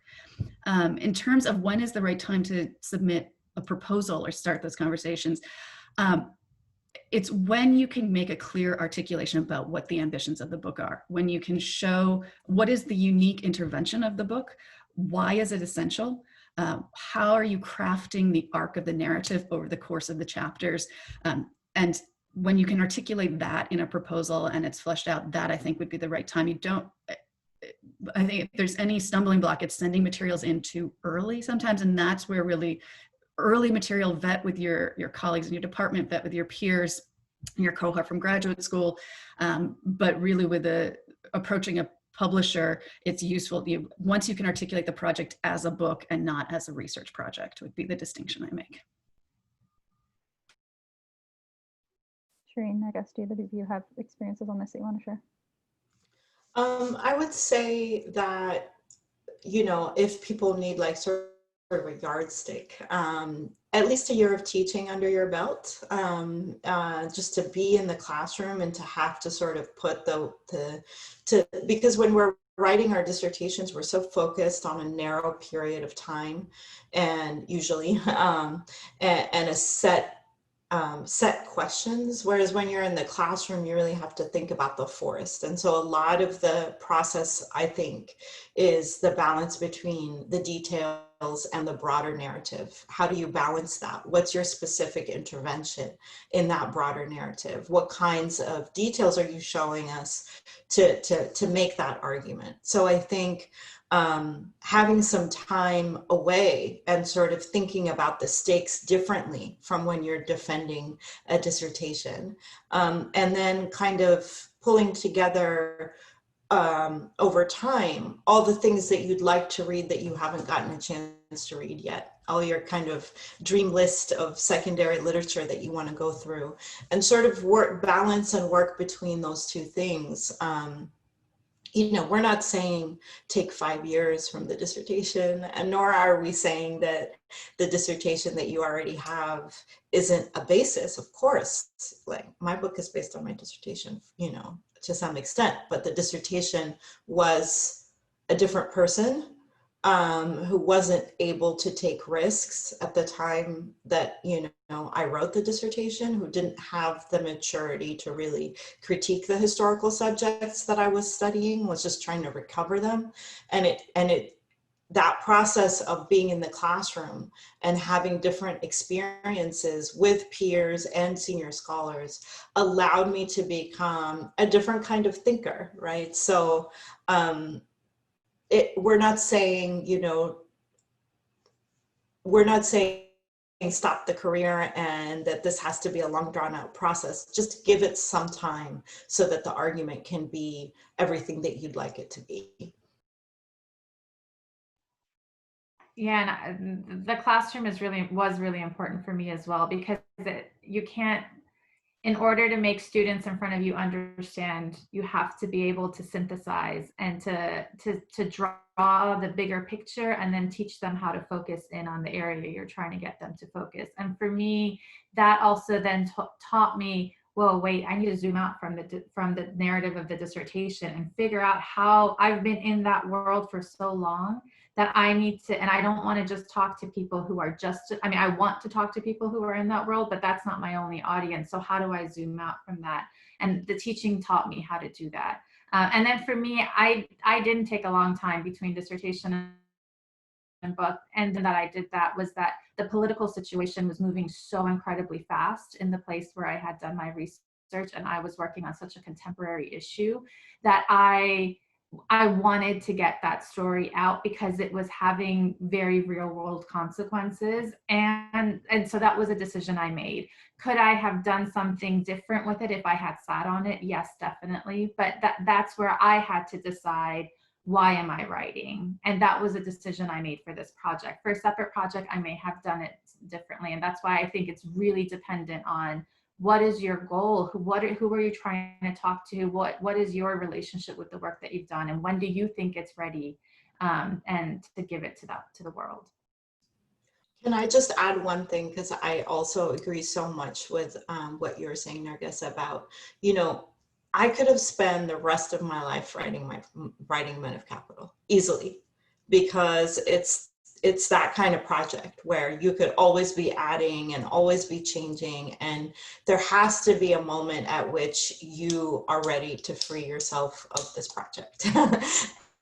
In terms of when is the right time to submit a proposal or start those conversations, it's when you can make a clear articulation about what the ambitions of the book are, when you can show what is the unique intervention of the book, why is it essential, how are you crafting the arc of the narrative over the course of the chapters, and when you can articulate that in a proposal and it's fleshed out, that I think would be the right time. I think if there's any stumbling block, it's sending materials in too early sometimes, and that's where really early material, vet with your colleagues in your department, vet with your peers, your cohort from graduate school, but really with approaching a publisher, it's useful. Once you can articulate the project as a book and not as a research project would be the distinction I make. Sherene, I guess, do either of you have experiences on this that you want to share? I would say that, if people need like sort of a yardstick, at least a year of teaching under your belt, just to be in the classroom and to have to sort of put because when we're writing our dissertations, we're so focused on a narrow period of time and usually, and a set questions, whereas when you're in the classroom, you really have to think about the forest. And so a lot of the process, I think, is the balance between the details and the broader narrative. How do you balance that? What's your specific intervention in that broader narrative? What kinds of details are you showing us to make that argument? So I think having some time away and sort of thinking about the stakes differently from when you're defending a dissertation. And then kind of pulling together over time, all the things that you'd like to read that you haven't gotten a chance to read yet, all your kind of dream list of secondary literature that you want to go through, and sort of balance and work between those two things. You know, we're not saying take 5 years from the dissertation, and nor are we saying that the dissertation that you already have isn't a basis. Of course, like my book is based on my dissertation, you know, to some extent, but the dissertation was a different person who wasn't able to take risks at the time that, you know, I wrote the dissertation, who didn't have the maturity to really critique the historical subjects that I was studying, was just trying to recover them. And that process of being in the classroom and having different experiences with peers and senior scholars allowed me to become a different kind of thinker, right? So we're not saying, you know, we're not saying stop the career and that this has to be a long drawn out process. Just give it some time so that the argument can be everything that you'd like it to be. Yeah, and the classroom was really important for me as well, because you can't, in order to make students in front of you understand, you have to be able to synthesize and to draw the bigger picture, and then teach them how to focus in on the area you're trying to get them to focus. And for me, that also then taught me, well, wait, I need to zoom out from the narrative of the dissertation and figure out how I've been in that world for so long that I need to, and I don't want to just talk to people who are just, I mean, I want to talk to people who are in that world, but that's not my only audience. So how do I zoom out from that? And the teaching taught me how to do that. And then for me, I didn't take a long time between dissertation and book. And then that I did that was that the political situation was moving so incredibly fast in the place where I had done my research, and I was working on such a contemporary issue that I wanted to get that story out because it was having very real world consequences. And so that was a decision I made. Could I have done something different with it if I had sat on it? Yes, definitely. But that's where I had to decide, why am I writing? And that was a decision I made for this project. For a separate project, I may have done it differently. And that's why I think it's really dependent on, what is your goal? Who are you trying to talk to? What is your relationship with the work that you've done? And when do you think it's ready and to give it to the world? Can I just add one thing? Because I also agree so much with what you were saying, Narges, about, you know, I could have spent the rest of my life writing Men of Capital easily, because it's that kind of project where you could always be adding and always be changing. And there has to be a moment at which you are ready to free yourself of this project.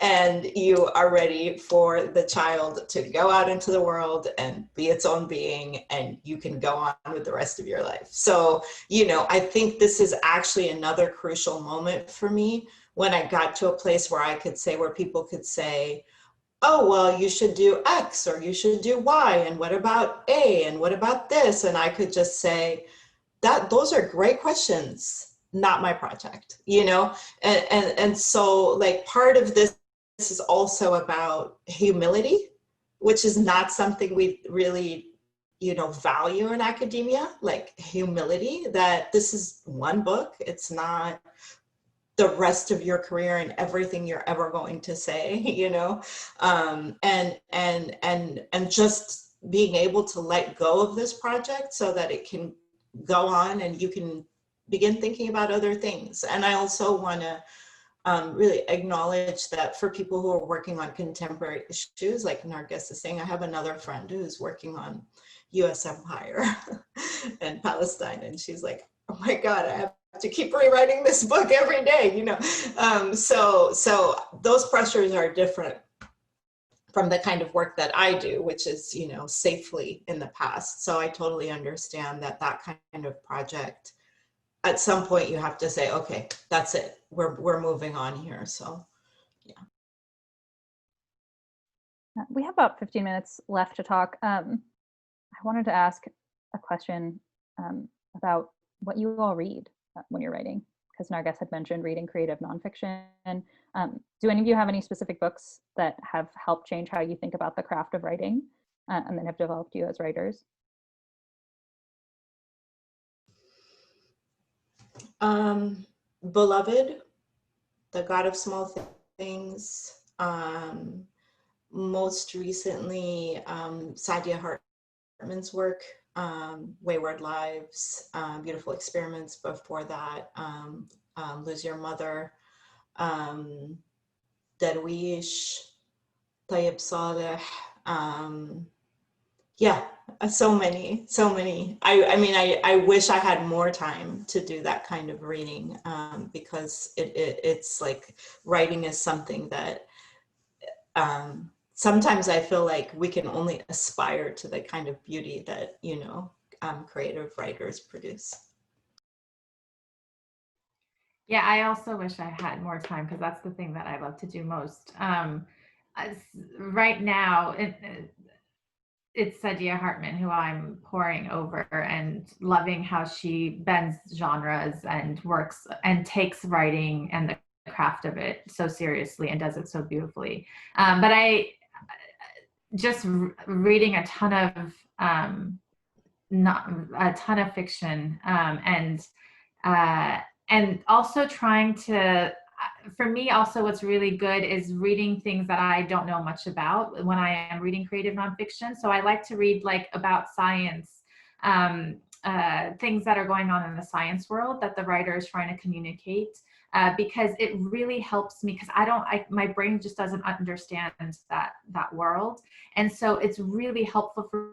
And you are ready for the child to go out into the world and be its own being, and you can go on with the rest of your life. So, you know, I think this is actually another crucial moment for me, when I got to a place where I could say, where people could say, oh, well, you should do X or you should do Y, and what about A, and what about this? And I could just say, those are great questions, not my project, you know? And so, like, part of this is also about humility, which is not something we really, you know, value in academia, like humility, that this is one book. It's not the rest of your career and everything you're ever going to say, you know, and just being able to let go of this project so that it can go on and you can begin thinking about other things. And I also want to really acknowledge that for people who are working on contemporary issues, like Narges is saying, I have another friend who's working on US empire and Palestine, and she's like, oh my God, I have to keep rewriting this book every day, you know. So those pressures are different from the kind of work that I do, which is, you know, safely in the past. So I totally understand that kind of project, at some point you have to say, okay, that's it. We're moving on here. So, yeah. We have about 15 minutes left to talk. I wanted to ask a question about what you all read when you're writing, because Narges had mentioned reading creative nonfiction. Do any of you have any specific books that have helped change how you think about the craft of writing and then have developed you as writers? Beloved, The God of Small Things. Most recently, Saidiya Hartman's work, Wayward Lives, Beautiful Experiments. Before that, Lose Your Mother, Darwish, Tayyib Saleh. Yeah, so many. I mean, I wish I had more time to do that kind of reading, because it's like writing is something that sometimes I feel like we can only aspire to the kind of beauty that, you know, creative writers produce. Yeah, I also wish I had more time, because that's the thing that I love to do most. Right now, it's Saidiya Hartman who I'm poring over and loving how she bends genres and works and takes writing and the craft of it so seriously and does it so beautifully. But I just reading a ton of fiction, and also trying to, for me also what's really good is reading things that I don't know much about when I am reading creative nonfiction. So I like to read like about science, things that are going on in the science world that the writer is trying to communicate, because it really helps me, because my brain just doesn't understand that world. And so it's really helpful for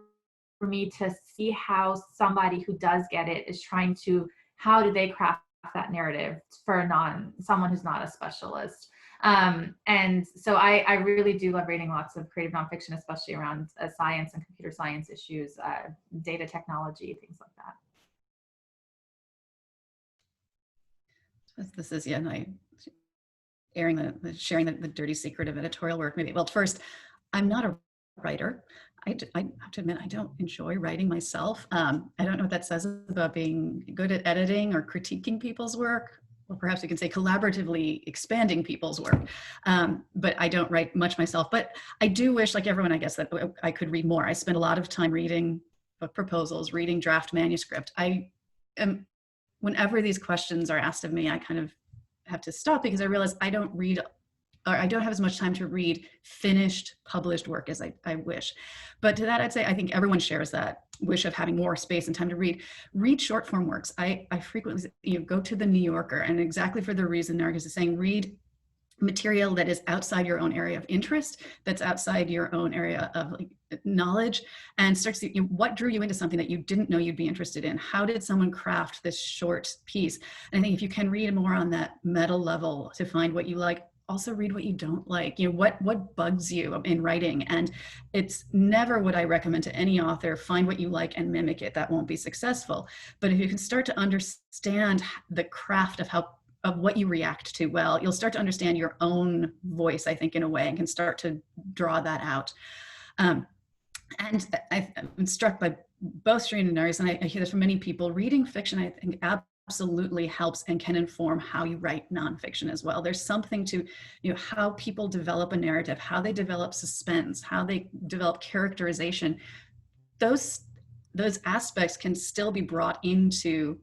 me to see how somebody who does get it is trying to, how do they craft that narrative for someone who's not a specialist. And so I really do love reading lots of creative nonfiction, especially around science and computer science issues, data technology, things like that. This is, sharing the dirty secret of editorial work. Maybe, well, first, I'm not a writer. I have to admit, I don't enjoy writing myself. I don't know what that says about being good at editing or critiquing people's work, or perhaps we can say collaboratively expanding people's work. But I don't write much myself. But I do wish, like everyone, I guess, that I could read more. I spend a lot of time reading book proposals, reading draft manuscript. Whenever these questions are asked of me, I kind of have to stop, because I realize I don't have as much time to read finished published work as I wish. But to that, I'd say I think everyone shares that wish of having more space and time to read short form works. I frequently go to the New Yorker, and exactly for the reason Narges is saying, read material that is outside your own area of interest, that's outside your own area of knowledge, and start to see what drew you into something that you didn't know you'd be interested in. How did someone craft this short piece? And I think if you can read more on that meta level to find what you like, also read what you don't like. What bugs you in writing. And it's never what I recommend to any author, find what you like and mimic it. That won't be successful. But if you can start to understand the craft of what you react to well, you'll start to understand your own voice, I think, in a way, and can start to draw that out. And I'm struck by both Sherene and Narges, and I hear this from many people, reading fiction, I think, absolutely helps and can inform how you write nonfiction as well. There's something to how people develop a narrative, how they develop suspense, how they develop characterization. Those aspects can still be brought into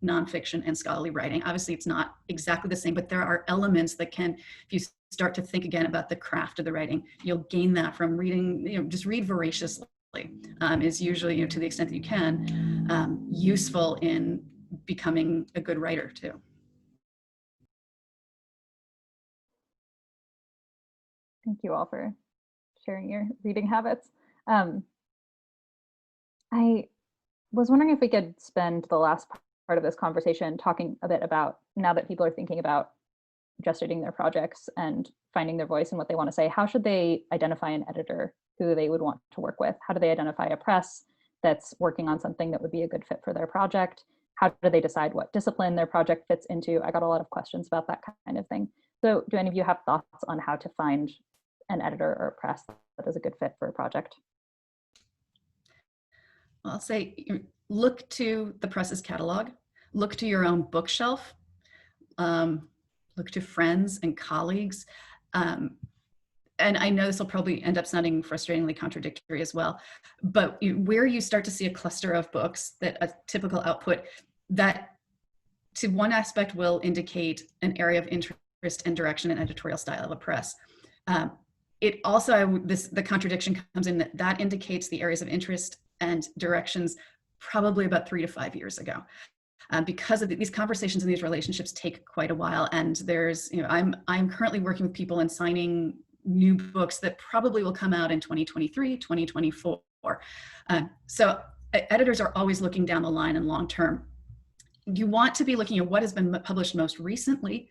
nonfiction and scholarly writing. Obviously, it's not exactly the same, but there are elements that can, if you start to think again about the craft of the writing, you'll gain that from reading, just read voraciously, is usually, to the extent that you can, useful in becoming a good writer too. Thank you all for sharing your reading habits. I was wondering if we could spend the last part of this conversation talking a bit about, now that people are thinking about gesting their projects and finding their voice and what they want to say, how should they identify an editor who they would want to work with? How do they identify a press that's working on something that would be a good fit for their project? How do they decide what discipline their project fits into? I got a lot of questions about that kind of thing. So do any of you have thoughts on how to find an editor or a press is a good fit for a project? I'll say look to the press's catalog, look to your own bookshelf, look to friends and colleagues. And I know this will probably end up sounding frustratingly contradictory as well, but where you start to see a cluster of books, that a typical output that to one aspect will indicate an area of interest and direction and editorial style of a press. It also, the contradiction comes in that indicates the areas of interest and directions probably about 3 to 5 years ago. Because of these conversations and these relationships take quite a while. And there's, I'm currently working with people and signing new books that probably will come out in 2023, 2024. So editors are always looking down the line and long term. You want to be looking at what has been published most recently,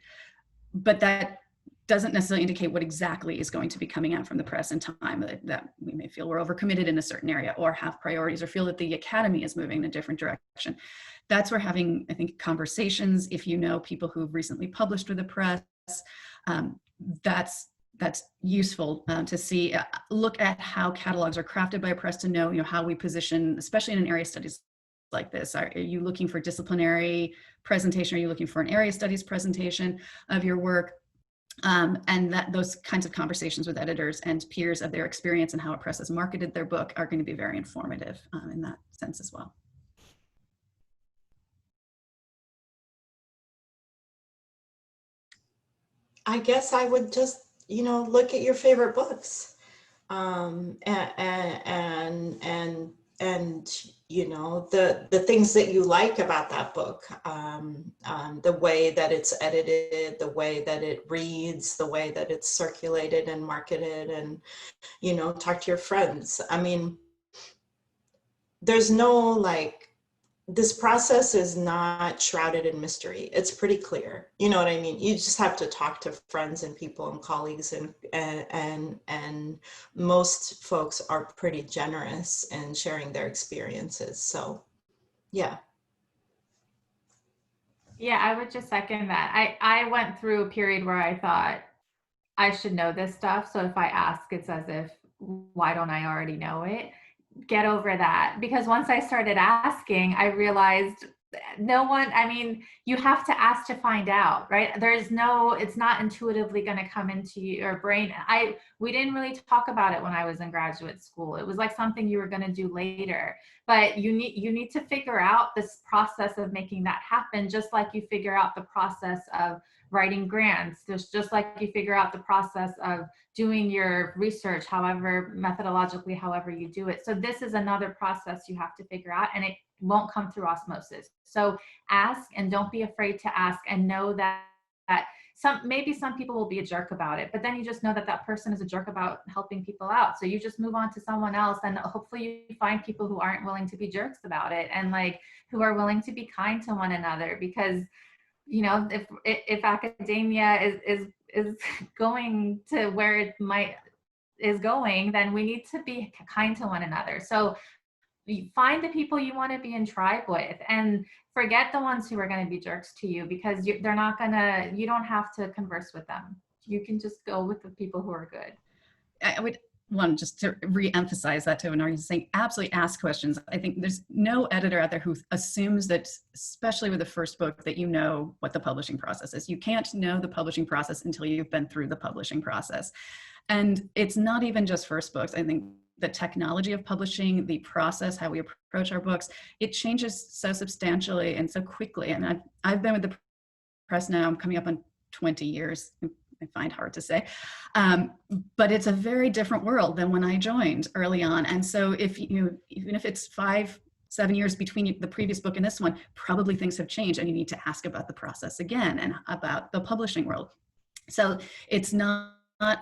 but that doesn't necessarily indicate what exactly is going to be coming out from the press in time, that we may feel we're overcommitted in a certain area or have priorities or feel that the academy is moving in a different direction. That's where having, I think, conversations, if you know people who've recently published with the press, that's useful to see. Look at how catalogs are crafted by a press to know, how we position, especially in an area studies like this. Are you looking for disciplinary presentation? Are you looking for an area studies presentation of your work? And those kinds of conversations with editors and peers of their experience and how a press has marketed their book are going to be very informative in that sense as well. I guess I would just, look at your favorite books, and the things that you like about that book, the way that it's edited, the way that it reads, the way that it's circulated and marketed, and, talk to your friends. I mean, there's no this process is not shrouded in mystery. It's pretty clear. You know what I mean? You just have to talk to friends and people and colleagues, and most folks are pretty generous in sharing their experiences. So, yeah. Yeah, I would just second that. I went through a period where I thought I should know this stuff. So if I ask, it's as if, why don't I already know it? Get over that, because once I started asking, I realized you have to ask to find out, right? It's not intuitively going to come into your brain. We didn't really talk about it when I was in graduate school. It was like something you were going to do later, but you need to figure out this process of making that happen, just like you figure out the process of writing grants. There's just like you figure out the process of doing your research, methodologically, however you do it. So this is another process you have to figure out, and it won't come through osmosis. So ask, and don't be afraid to ask, and know that maybe some people will be a jerk about it, but then you just know that person is a jerk about helping people out. So you just move on to someone else, and hopefully you find people who aren't willing to be jerks about it, and who are willing to be kind to one another. Because if academia is going to where it is going, then we need to be kind to one another. So you find the people you want to be in tribe with, and forget the ones who are going to be jerks to you, because you don't have to converse with them. You can just go with the people who are good. I would want just to re-emphasize that too, and saying absolutely ask questions. I think there's no editor out there who assumes that, especially with the first book, that you know what the publishing process is. You can't know the publishing process until you've been through the publishing process. And it's not even just first books. I think the technology of publishing, the process, how we approach our books, it changes so substantially and so quickly. And I've been with the press now, I'm coming up on 20 years. I find hard to say, but it's a very different world than when I joined early on. And so even if it's 5-7 years between the previous book and this one, probably things have changed, and you need to ask about the process again and about the publishing world. So it's not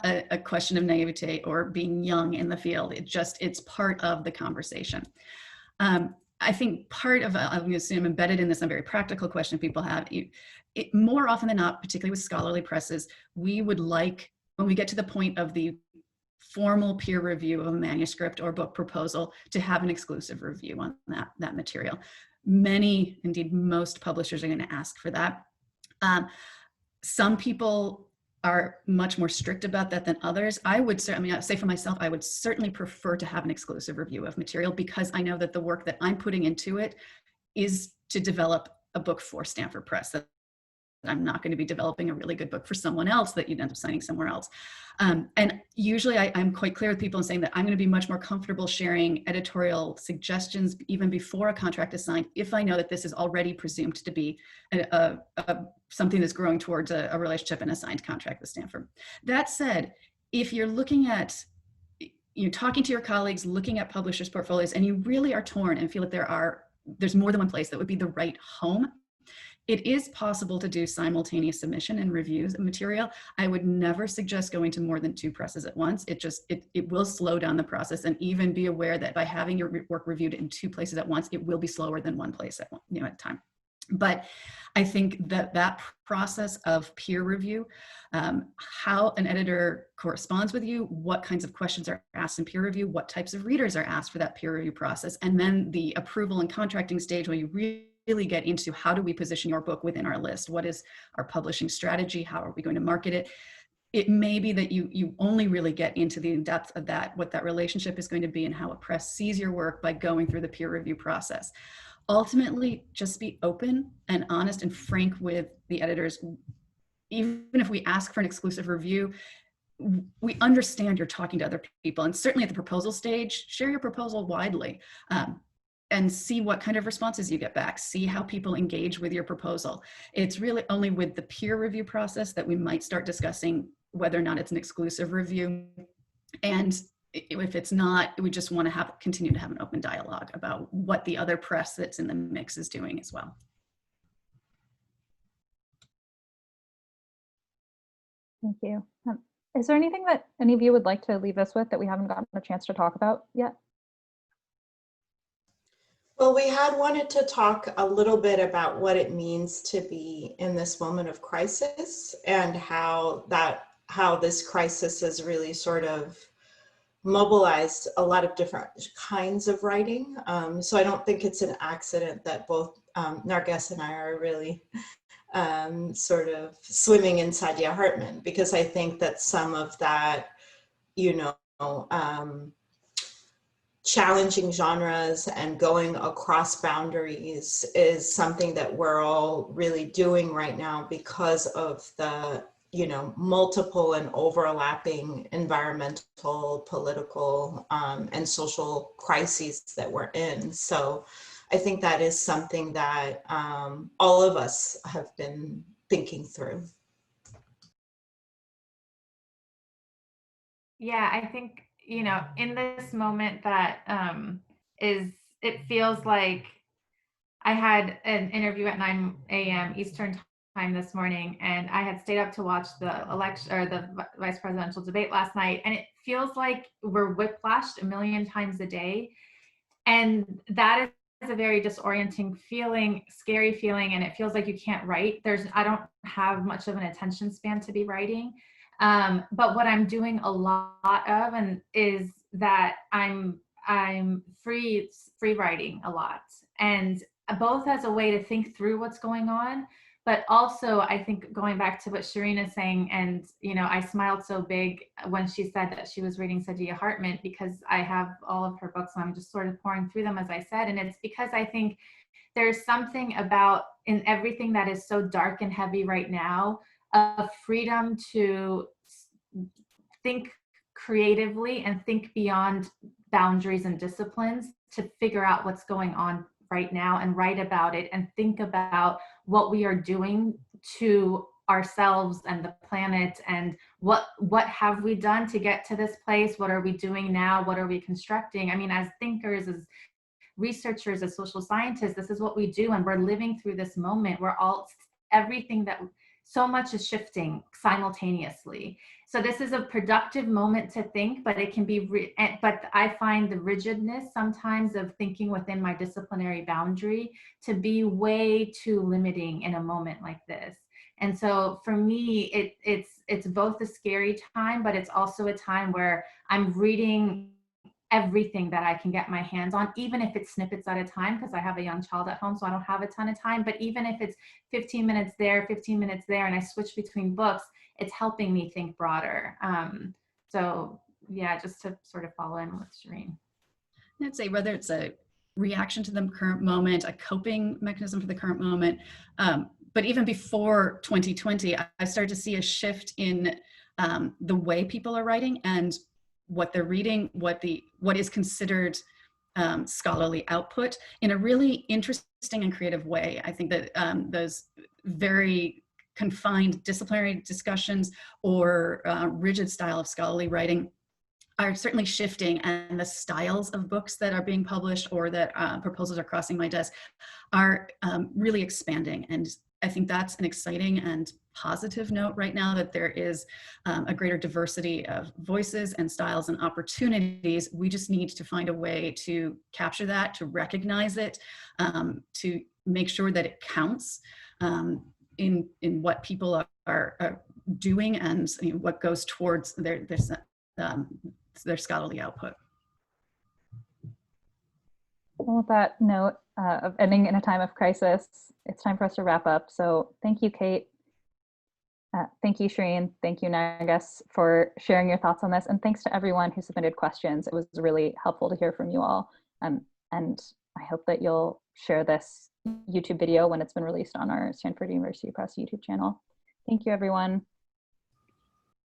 a question of naivete or being young in the field. It's part of the conversation. I think part of, I'm going to assume embedded in this, a very practical question people have, more often than not, particularly with scholarly presses, we would like, when we get to the point of the formal peer review of a manuscript or book proposal, to have an exclusive review on that material. Many, indeed most publishers are going to ask for that. Some people are much more strict about that than others. I would say, I mean, I say for myself, I would certainly prefer to have an exclusive review of material, because I know that the work that I'm putting into it is to develop a book for Stanford Press, that I'm not going to be developing a really good book for someone else that you'd end up signing somewhere else. And usually I'm quite clear with people in saying that I'm going to be much more comfortable sharing editorial suggestions even before a contract is signed, if I know that this is already presumed to be something that's growing towards a relationship and a signed contract with Stanford. That said, if you're looking at, you're talking to your colleagues, looking at publishers' portfolios, and you really are torn and feel that there's more than one place that would be the right home, it is possible to do simultaneous submission and reviews of material. I would never suggest going to more than 2 presses at once. It will slow down the process, and even be aware that by having your work reviewed in 2 places at once, it will be slower than 1 place at a time. But I think that process of peer review, how an editor corresponds with you, what kinds of questions are asked in peer review, what types of readers are asked for that peer review process, and then the approval and contracting stage where you really get into how do we position your book within our list? What is our publishing strategy? How are we going to market it? It may be that you only really get into the depth of that, what that relationship is going to be and how a press sees your work by going through the peer review process. Ultimately, just be open and honest and frank with the editors. Even if we ask for an exclusive review, we understand you're talking to other people, and certainly at the proposal stage, share your proposal widely. And see what kind of responses you get back, see how people engage with your proposal. It's really only with the peer review process that we might start discussing whether or not it's an exclusive review. And if it's not, we just want to continue to have an open dialogue about what the other press that's in the mix is doing as well. Thank you. Is there anything that any of you would like to leave us with that we haven't gotten a chance to talk about yet? Well, we had wanted to talk a little bit about what it means to be in this moment of crisis, and how this crisis has really sort of mobilized a lot of different kinds of writing. So I don't think it's an accident that both Narges and I are really sort of swimming inside Dia Hartman, because I think that some of that, challenging genres and going across boundaries is something that we're all really doing right now because of the, multiple and overlapping environmental, political, and social crises that we're in. So I think that is something that all of us have been thinking through. Yeah, I think, in this moment that it feels like I had an interview at 9 a.m. Eastern time this morning, and I had stayed up to watch the election or the vice presidential debate last night, and it feels like we're whiplashed a million times a day. And that is a very disorienting feeling, scary feeling, and it feels like you can't write. I don't have much of an attention span to be writing. But what I'm doing a lot of is that I'm free writing a lot, and both as a way to think through what's going on, but also I think going back to what Sherene is saying, and I smiled so big when she said that she was reading Saidiya Hartman, because I have all of her books and I'm just sort of pouring through them, as I said, and it's because I think there's something about, in everything that is so dark and heavy right now, a freedom to think creatively and think beyond boundaries and disciplines to figure out what's going on right now and write about it and think about what we are doing to ourselves and the planet, and what have we done to get to this place? What are we doing now? What are we constructing? I mean, as thinkers, as researchers, as social scientists, this is what we do, and we're living through this moment where everything that so much is shifting simultaneously. So this is a productive moment to think, but it can be, but I find the rigidness sometimes of thinking within my disciplinary boundary to be way too limiting in a moment like this. And so for me, it's both a scary time, but it's also a time where I'm reading everything that I can get my hands on, even if it's snippets at a time, because I have a young child at home, so I don't have a ton of time. But even if it's 15 minutes there, 15 minutes there, and I switch between books, it's helping me think broader. So yeah, just to sort of follow in with Sherene. I'd say whether it's a reaction to the current moment, a coping mechanism for the current moment, but even before 2020, I started to see a shift in the way people are writing and what they're reading, what is considered scholarly output in a really interesting and creative way. I think that those very confined disciplinary discussions or rigid style of scholarly writing are certainly shifting, and the styles of books that are being published or that proposals are crossing my desk are really expanding. And I think that's an exciting and positive note right now, that there is a greater diversity of voices and styles and opportunities. We just need to find a way to capture that, to recognize it, to make sure that it counts in what people are doing, and what goes towards their scholarly output. Well, with that note of ending in a time of crisis, it's time for us to wrap up. So thank you, Kate. Thank you, Sherene. Thank you, Narges, for sharing your thoughts on this. And thanks to everyone who submitted questions. It was really helpful to hear from you all. And I hope that you'll share this YouTube video when it's been released on our Stanford University Press YouTube channel. Thank you, everyone.